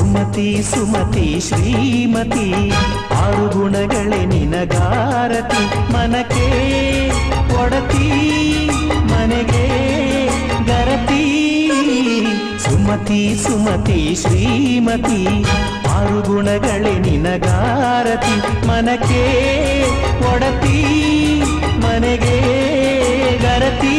ಸುಮತಿ ಸುಮತಿ ಶ್ರೀಮತಿ ಆರು ಗುಣಗಳೇ ನಿನಗಾರತಿ ಮನಕ್ಕೆ ಒಡತಿ ಮನೆಗೆ ಗರತಿ ಸುಮತಿ ಸುಮತಿ ಶ್ರೀಮತಿ ಆರು ಗುಣಗಳೇ ನಿನಗಾರತಿ ಮನಕ್ಕೆ ಒಡತಿ ಮನೆಗೆ ಗರತಿ